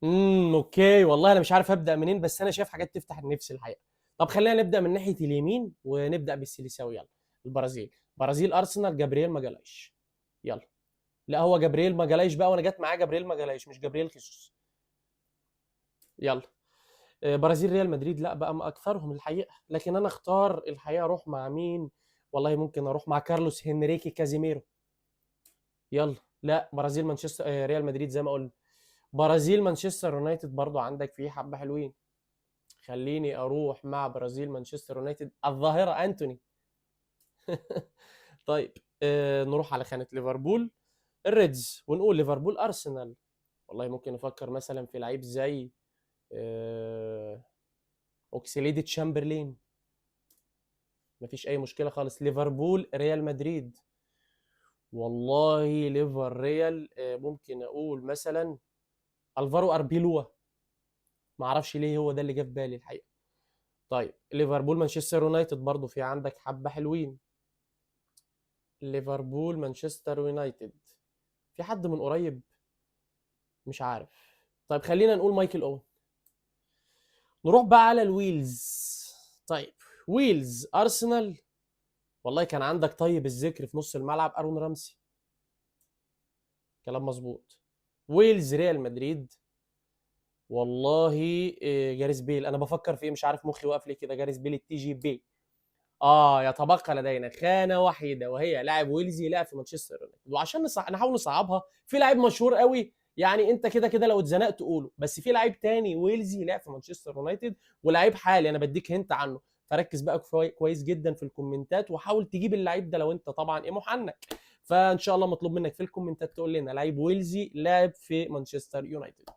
اوكي، والله انا مش عارف ابدا منين، بس انا شايف حاجات تفتح النفس الحقيقه. طب خلينا نبدا من ناحيه اليمين ونبدا بالسيليساوي، يلا. البرازيل، برازيل ارسنال، جابرييل ماجالايش. يلا. لا، هو جابرييل ماجالايش بقى، وانا جت معاه جابرييل ماجالايش مش جابرييل خيسوس. يلا. برازيل ريال مدريد، لا بقى ما اكثرهم الحقيقه، لكن انا اختار الحقيقه اروح مع مين؟ والله ممكن اروح مع كارلوس هنريكي كازيميرو. يلا. لا، برازيل مانشستر ريال مدريد زي ما قلنا. برازيل مانشستر يونايتد برضو عندك فيه حبه حلوين. خليني اروح مع برازيل مانشستر يونايتد الظاهره انتوني. طيب. نروح على خانه ليفربول الريدز ونقول ليفربول ارسنال. والله ممكن نفكر مثلا في لعيب زي آه، اوكسيليدي تشامبرلين. مفيش اي مشكله خالص. ليفربول ريال مدريد. والله ليفر ريال ممكن اقول مثلا الفارو اربيلوا. ما اعرفش ليه هو ده اللي جه في بالي الحقيقه. طيب ليفربول مانشستر يونايتد برضو في عندك حبه حلوين. ليفربول مانشستر يونايتد. في حد من قريب؟ مش عارف. طيب خلينا نقول مايكل اوين. نروح بقى على الويلز. طيب. ويلز ارسنال. والله كان عندك طيب الذكر في نص الملعب ارون رامسي. كلام مظبوط. ويلز ريال مدريد. والله جاريس بيل. انا بفكر في ايه مش عارف، مخي واقف لي كده. جاريس بيل التي جي بي. يتبقى لدينا خانه وحيده، وهي لاعب ويلزي لعب في مانشستر يونايتد. وعشان نحاول نصعبها، في لاعب مشهور قوي يعني انت كده كده لو اتزنقت تقوله، بس في لاعب تاني ويلزي لعب في مانشستر يونايتد، ولاعب حالي انا بديك هنت عنه. فركز بقى كويس جدا في الكومنتات، وحاول تجيب اللعيب ده لو انت طبعا ايه محنك. فان شاء الله مطلوب منك في الكومنتات تقول لنا لعيب ويلزي لعب في مانشستر يونايتد.